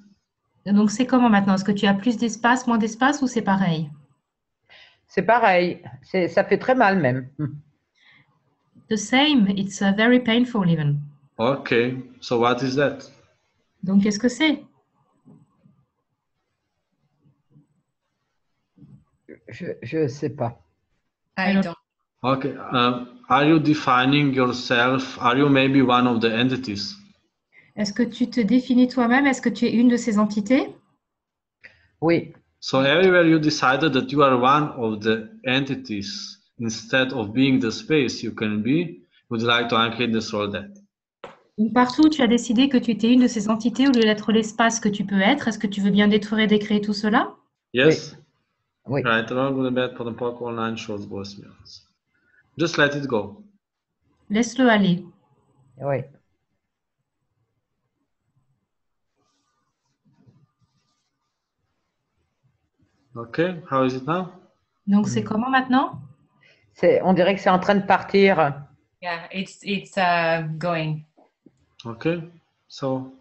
[SPEAKER 3] Donc, c'est comment maintenant? Est-ce que tu as plus d'espace, moins d'espace ou c'est pareil?
[SPEAKER 5] C'est pareil. Ça fait très mal même.
[SPEAKER 3] The same, it's very painful even.
[SPEAKER 2] Okay. So what is that?
[SPEAKER 3] Donc, qu'est-ce que c'est?
[SPEAKER 5] Je sais pas.
[SPEAKER 1] I
[SPEAKER 3] Alors-
[SPEAKER 1] don't.
[SPEAKER 2] Okay. Are you defining yourself? Are you maybe one of the entities?
[SPEAKER 3] Est-ce que tu te définis toi-même? Est-ce que tu es une de ces entités?
[SPEAKER 5] Oui.
[SPEAKER 2] So everywhere you decided that you are one of the entities instead of being the space you can be, would you like to uncreate, destroy that?
[SPEAKER 3] Donc, partout où tu as décidé que tu étais une de ces entités au lieu d'être l'espace que tu peux être, est-ce que tu veux bien détruire et décréer tout cela?
[SPEAKER 2] Yes.
[SPEAKER 5] Oui.
[SPEAKER 2] Right. Wrong, good and bad, put and poke, online shows both meals. Just let it go.
[SPEAKER 3] Laisse-le aller.
[SPEAKER 5] Oui.
[SPEAKER 2] Okay. How is it now?
[SPEAKER 3] Donc, c'est comment maintenant?
[SPEAKER 5] On dirait que c'est en train de partir.
[SPEAKER 1] Yeah, it's going.
[SPEAKER 2] Okay, so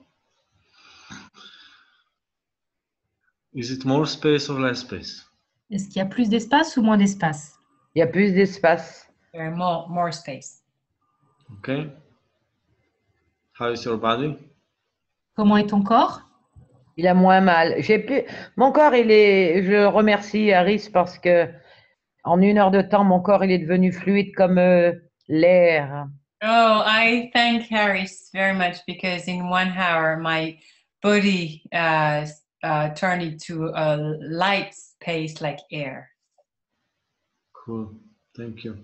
[SPEAKER 2] is it more space or less space?
[SPEAKER 3] Est-ce qu'il y a plus d'espace ou moins d'espace?
[SPEAKER 5] Il y a plus d'espace.
[SPEAKER 1] There are more space.
[SPEAKER 2] Okay. How is your body?
[SPEAKER 3] Comment est ton corps?
[SPEAKER 5] Il a moins mal. Mon corps, je remercie Harris parce que en 1 heure de temps, mon corps, il est devenu fluide comme l'air.
[SPEAKER 1] Oh, I thank Harris very much because in 1 hour my body turned into a light space like air.
[SPEAKER 2] Cool. Thank you.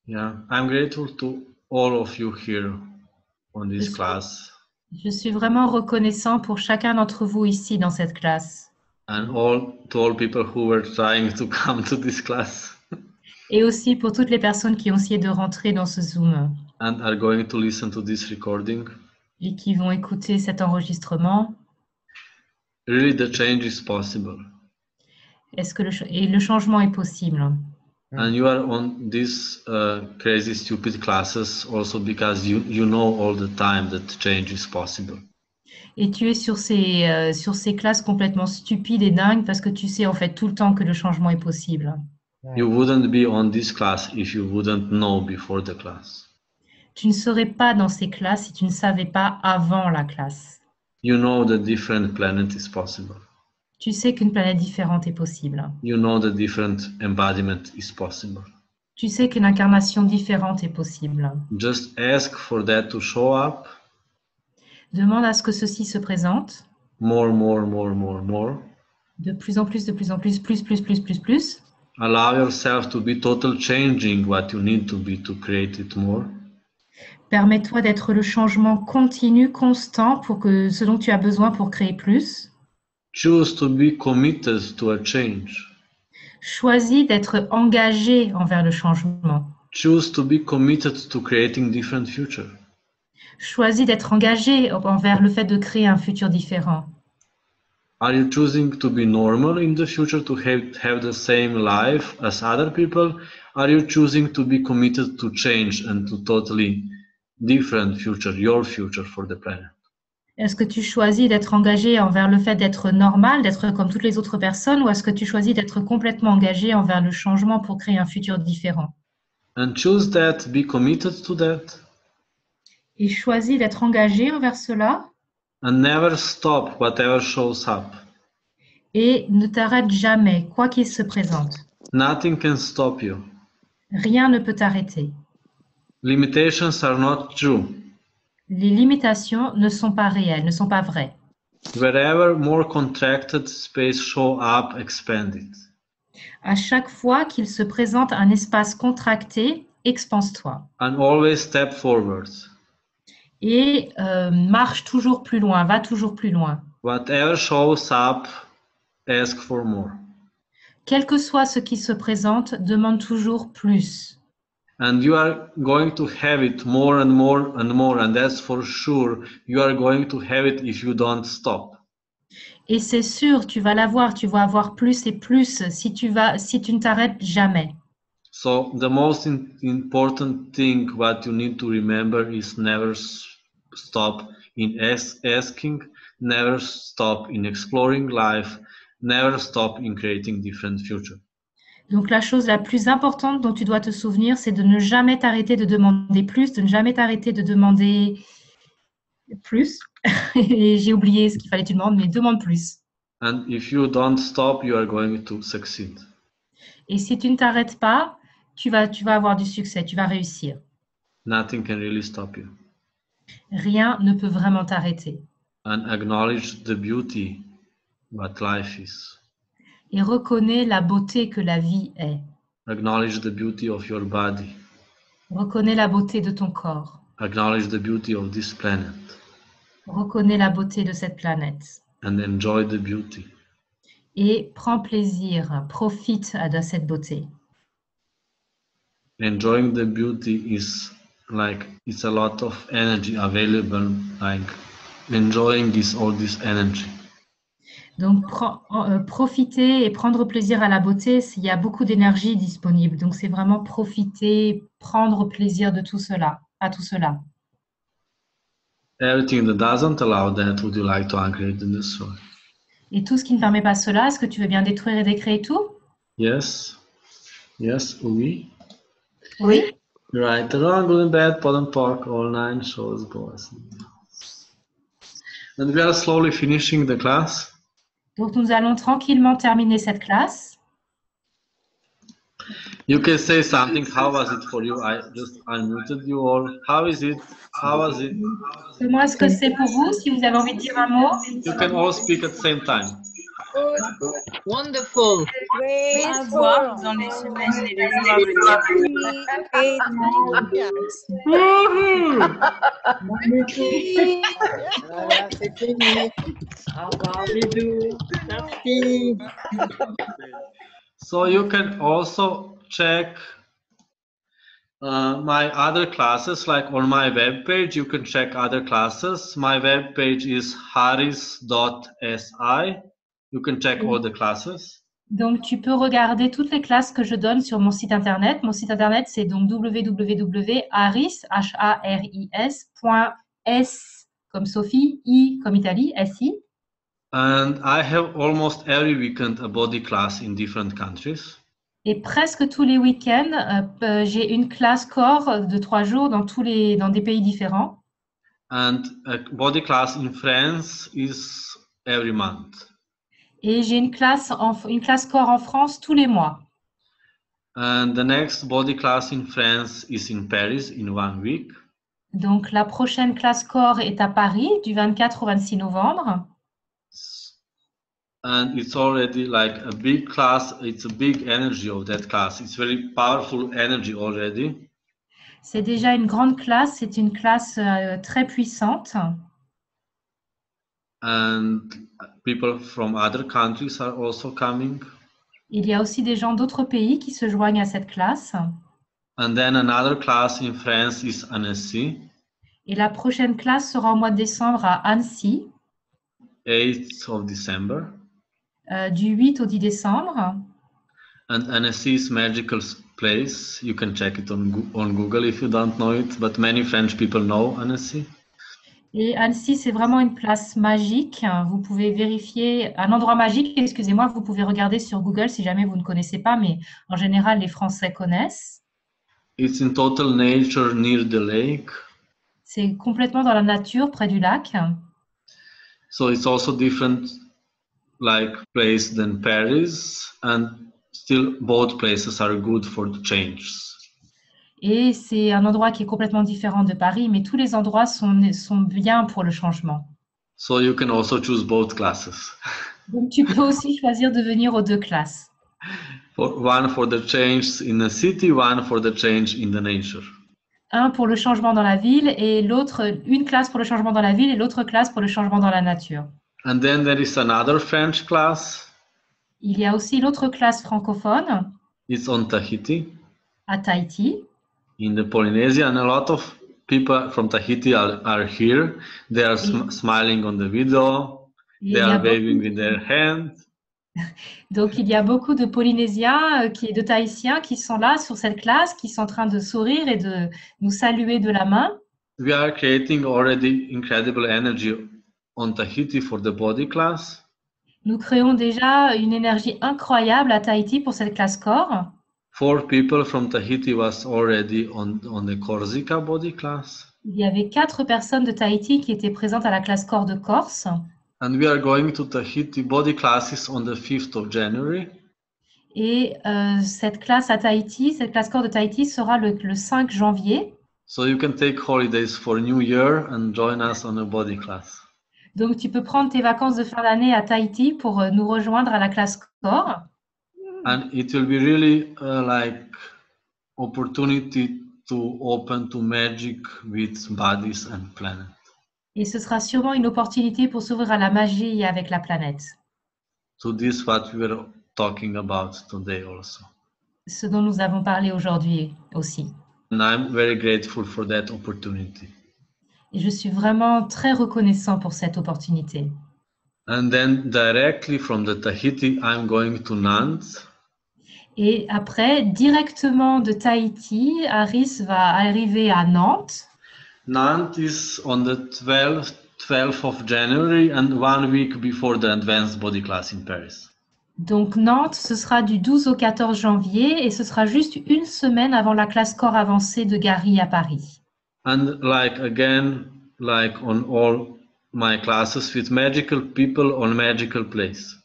[SPEAKER 2] Yeah, I'm grateful to all of you here on this
[SPEAKER 3] Yes.
[SPEAKER 2] class
[SPEAKER 3] Je suis vraiment reconnaissant pour chacun d'entre vous ici dans cette classe
[SPEAKER 2] and to all people who were trying to come to this class
[SPEAKER 3] et aussi pour toutes les personnes qui ont essayé de rentrer dans ce Zoom
[SPEAKER 2] and are going to listen to this recording.
[SPEAKER 3] et qui vont écouter cet enregistrement.
[SPEAKER 2] Really, the change is possible.
[SPEAKER 3] Est-ce que le changement est possible?
[SPEAKER 2] And you are on these crazy, stupid classes also because you know all the time that change is possible.
[SPEAKER 3] Et tu es sur ces classes complètement stupides et dingues parce que tu sais en fait tout le temps que le changement est possible.
[SPEAKER 2] You wouldn't be on this class if you wouldn't know before the class.
[SPEAKER 3] Tu ne serais pas dans ces classes si tu ne savais pas avant la classe.
[SPEAKER 2] You know that different planet is possible.
[SPEAKER 3] Tu sais qu'une planète différente est possible.
[SPEAKER 2] You know the different embodiment is possible.
[SPEAKER 3] Tu sais qu'une incarnation différente est possible.
[SPEAKER 2] Just ask for that to show up
[SPEAKER 3] Demande à ce que ceci se présente.
[SPEAKER 2] more, more, more, more, more.
[SPEAKER 3] De plus en plus, de plus en plus, plus, plus, plus, plus, plus.
[SPEAKER 2] Allow yourself to be total changing what you need to be to create it more.
[SPEAKER 3] Permets-toi d'être le changement continu, constant, pour que ce dont tu as besoin pour créer plus.
[SPEAKER 2] Choose to be committed to a change.
[SPEAKER 3] Choisis d'être engagé envers le changement.
[SPEAKER 2] Choose to be committed to creating different future.
[SPEAKER 3] Choisis d'être engagé envers le fait de créer un futur différent.
[SPEAKER 2] Are you choosing to be normal in the future to have the same life as other people? Are you choosing to be committed to change and to totally different future, your future for the planet?
[SPEAKER 3] Est-ce que tu choisis d'être engagé envers le fait d'être normal, d'être comme toutes les autres personnes, ou est-ce que tu choisis d'être complètement engagé envers le changement pour créer un futur différent?
[SPEAKER 2] And choose that, be committed to that,
[SPEAKER 3] Et choisis d'être engagé envers cela
[SPEAKER 2] and never stop whatever shows up.
[SPEAKER 3] et ne t'arrête jamais, quoi qu'il se présente.
[SPEAKER 2] Nothing can stop you.
[SPEAKER 3] Rien ne peut t'arrêter.
[SPEAKER 2] Limitations are not true.
[SPEAKER 3] Les limitations ne sont pas réelles, ne sont pas vraies.
[SPEAKER 2] Wherever more contracted space show up, expand it.
[SPEAKER 3] À chaque fois qu'il se présente un espace contracté, expanse-toi.
[SPEAKER 2] And always step forward.
[SPEAKER 3] Et marche toujours plus loin, va toujours plus loin.
[SPEAKER 2] Whatever shows up, ask for more.
[SPEAKER 3] Quel que soit ce qui se présente, demande toujours plus.
[SPEAKER 2] And you are going to have it more and more and more, and that's for sure. You are going to have it if you don't stop.
[SPEAKER 3] Et c'est sûr, tu vas l'avoir, tu vas avoir plus et plus si tu ne t'arrêtes jamais.
[SPEAKER 2] So the most important thing what you need to remember is never stop in asking, never stop in exploring life, never stop in creating different future.
[SPEAKER 3] Donc la chose la plus importante dont tu dois te souvenir, c'est de ne jamais t'arrêter de demander plus, de ne jamais t'arrêter de demander plus. Et j'ai oublié ce qu'il fallait que tu demandes, mais demande plus.
[SPEAKER 2] And if you don't stop, you are going to succeed.
[SPEAKER 3] Et si tu ne t'arrêtes pas, tu vas avoir du succès, tu vas réussir.
[SPEAKER 2] Nothing can really stop you.
[SPEAKER 3] Rien ne peut vraiment t'arrêter.
[SPEAKER 2] And acknowledge the beauty what life is.
[SPEAKER 3] Et reconnais la beauté que la vie est.
[SPEAKER 2] Acknowledge the beauty of your body.
[SPEAKER 3] Reconnais la beauté de ton corps.
[SPEAKER 2] Acknowledge the beauty of this planet.
[SPEAKER 3] Reconnais la beauté de cette planète.
[SPEAKER 2] And enjoy the beauty.
[SPEAKER 3] Et prends plaisir, profite de cette beauté.
[SPEAKER 2] Enjoying the beauty is like it's a lot of energy available. Like enjoying is all this energy.
[SPEAKER 3] Donc, profiter et prendre plaisir à la beauté, il y a beaucoup d'énergie disponible. Donc, c'est vraiment profiter, prendre plaisir de tout cela, à tout cela.
[SPEAKER 2] Everything that doesn't allow that, would you like to uncreate and destroy?
[SPEAKER 3] Et tout ce qui ne permet pas cela, est-ce que tu veux bien détruire et décréer tout?
[SPEAKER 2] Yes. Yes, oui.
[SPEAKER 3] Oui.
[SPEAKER 2] Right, wrong, good and bad, pot and pork, all 9 shows, boys. And we are slowly finishing the class.
[SPEAKER 3] Donc, nous allons tranquillement terminer cette classe.
[SPEAKER 2] You can say something. How was it for you? I just unmuted you all. How is it? How was it?
[SPEAKER 3] Comment est-ce que c'est pour vous, si vous avez envie de dire un mot?
[SPEAKER 2] You can all speak at the same time.
[SPEAKER 4] Wonderful.
[SPEAKER 6] À voir dans les semaines et les jours à venir.
[SPEAKER 4] Voilà, c'est fini. Au revoir, bisous. Merci.
[SPEAKER 2] So you can also check my other classes, like on my webpage, you can check other classes. My webpage is haris.si. You can check all the classes.
[SPEAKER 3] Donc, tu peux regarder toutes les classes que je donne sur mon site internet. Mon site internet, c'est donc www.haris, H-A-R-I-S.s comme Sophie, I comme Italie, S-I.
[SPEAKER 2] And I have almost every weekend a body class in different countries.
[SPEAKER 3] Et presque tous les week-ends, j'ai une classe corps de 3 jours dans des pays différents.
[SPEAKER 2] And a body class in France is every month.
[SPEAKER 3] Et j'ai une classe corps en France tous les mois.
[SPEAKER 2] And the next body class in France is in Paris in 1 week.
[SPEAKER 3] Donc, la prochaine classe corps est à Paris du 24 au 26 novembre.
[SPEAKER 2] And it's already like a big class. It's a big energy of that class. It's very powerful energy already.
[SPEAKER 3] C'est déjà une grande classe, c'est une classe très puissante.
[SPEAKER 2] And people from other countries are also coming.
[SPEAKER 3] Il y a aussi des gens d'autres pays qui se joignent à cette classe.
[SPEAKER 2] And then another class in France is Annecy,
[SPEAKER 3] Et la prochaine classe sera au mois de décembre à Annecy,
[SPEAKER 2] 8th of December.
[SPEAKER 3] du 8 au 10 décembre.
[SPEAKER 2] And Annecy is magical place. You can check it on Google if you don't know it, but many French people know Annecy.
[SPEAKER 3] Et Annecy, c'est vraiment une place magique. Vous pouvez vérifier, un endroit magique, excusez-moi, vous pouvez regarder sur Google si jamais vous ne connaissez pas, mais en général, les Français connaissent.
[SPEAKER 2] It's in total nature near the lake.
[SPEAKER 3] C'est complètement dans la nature, près du lac.
[SPEAKER 2] So it's also different like place than Paris, and still both places are good for the changes.
[SPEAKER 3] Et c'est un endroit qui est complètement différent de Paris, mais tous les endroits sont bien pour le changement.
[SPEAKER 2] So you can also choose both classes.
[SPEAKER 3] Donc, tu peux aussi choisir de venir aux deux classes.
[SPEAKER 2] One for the change in the city, one for the change in the nature.
[SPEAKER 3] Un pour le changement dans la ville et l'autre, une classe pour le changement dans la ville et l'autre classe pour le changement dans la nature.
[SPEAKER 2] And then there is another French class.
[SPEAKER 3] Il y a aussi l'autre classe francophone
[SPEAKER 2] It's on Tahiti,
[SPEAKER 3] à Tahiti.
[SPEAKER 2] in the Polynesia, and a lot of people from Tahiti are here. They are smiling on the video.
[SPEAKER 3] Et
[SPEAKER 2] They
[SPEAKER 3] il y a
[SPEAKER 2] are waving
[SPEAKER 3] beaucoup-
[SPEAKER 2] with their hands.
[SPEAKER 3] Donc, il y a beaucoup de Polynésiens, de Tahitiens qui sont là sur cette classe, qui sont en train de sourire et de nous saluer de la main.
[SPEAKER 2] We are creating already incredible energy on Tahiti for the body class.
[SPEAKER 3] Nous créons déjà une énergie incroyable à Tahiti pour cette classe corps.
[SPEAKER 2] 4 people from Tahiti was already on the Corsica body class.
[SPEAKER 3] Il y avait 4 personnes de Tahiti qui étaient présentes à la classe corps de Corse.
[SPEAKER 2] And we are going to Tahiti body classes on the 5th of January.
[SPEAKER 3] Et cette classe à Tahiti, cette classe corps de Tahiti sera le 5 janvier.
[SPEAKER 2] So you can take holidays for New Year and join us on a body class.
[SPEAKER 3] Donc, tu peux prendre tes vacances de fin d'année à Tahiti pour nous rejoindre à la classe corps.
[SPEAKER 2] And it will be really like opportunity to open to magic with bodies and planet.
[SPEAKER 3] Et ce sera sûrement une opportunité pour s'ouvrir à la magie avec la planète.
[SPEAKER 2] So this is what we were talking about today also.
[SPEAKER 3] Ce dont nous avons parlé aujourd'hui aussi.
[SPEAKER 2] And I'm very grateful for that opportunity.
[SPEAKER 3] Et je suis vraiment très reconnaissant pour cette opportunité.
[SPEAKER 2] And then directly from the Tahiti, I'm going to Nantes.
[SPEAKER 3] Et après, directement de Tahiti, Aris va arriver à Nantes.
[SPEAKER 2] Nantes is on the 12th of January and 1 week before the advanced body class in Paris.
[SPEAKER 3] Donc Nantes, ce sera du 12 au 14 janvier et ce sera juste une semaine avant la classe corps avancée de Gary à Paris.
[SPEAKER 2] And like again, like on all my classes with magical people on magical place.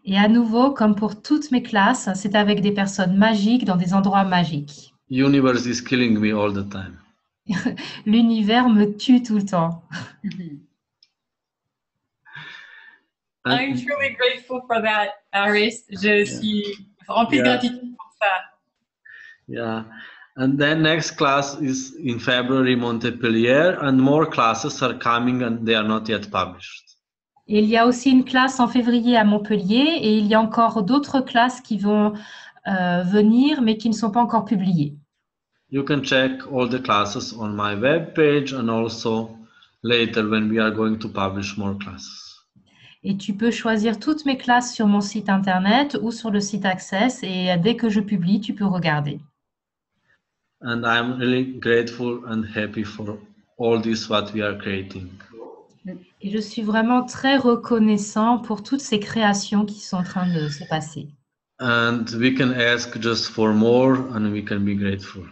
[SPEAKER 3] Et à nouveau, comme pour toutes mes classes, c'est avec des personnes magiques dans des endroits magiques.
[SPEAKER 2] Universe is killing me all the time.
[SPEAKER 3] L'univers me tue tout le temps.
[SPEAKER 2] And
[SPEAKER 1] I'm truly grateful for that, Aris. Je suis remplie de gratitude pour ça.
[SPEAKER 2] yeah. And then next class is in February, Montpellier, and more classes are coming and they are not yet published.
[SPEAKER 3] Et il y a aussi une classe en février à Montpellier et il y a encore d'autres classes qui vont venir mais qui ne sont pas encore publiées.
[SPEAKER 2] You can check all the classes on my web page and also later when we are going to publish more classes.
[SPEAKER 3] Et tu peux choisir toutes mes classes sur mon site internet ou sur le site Access et dès que je publie, tu peux regarder.
[SPEAKER 2] And I'm really grateful and happy for all this what we are creating.
[SPEAKER 3] Et je suis vraiment très reconnaissant pour toutes ces créations qui sont en train de se passer.
[SPEAKER 2] And we can ask just for more and we can be grateful.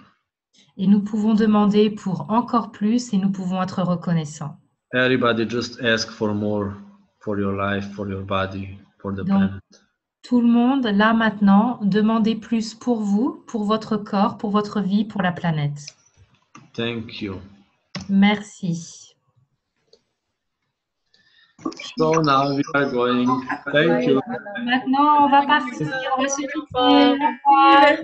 [SPEAKER 3] Et nous pouvons demander pour encore plus et nous pouvons être reconnaissants.
[SPEAKER 2] Everybody just ask for more for your life, for your body, for the
[SPEAKER 3] Donc,
[SPEAKER 2] planet.
[SPEAKER 3] tout le monde, là maintenant, demandez plus pour vous, pour votre corps, pour votre vie, pour la planète.
[SPEAKER 2] Thank you.
[SPEAKER 3] Merci.
[SPEAKER 2] So now we are going. Thank you.
[SPEAKER 3] Maintenant, on va partir, on va se quitter. Au revoir.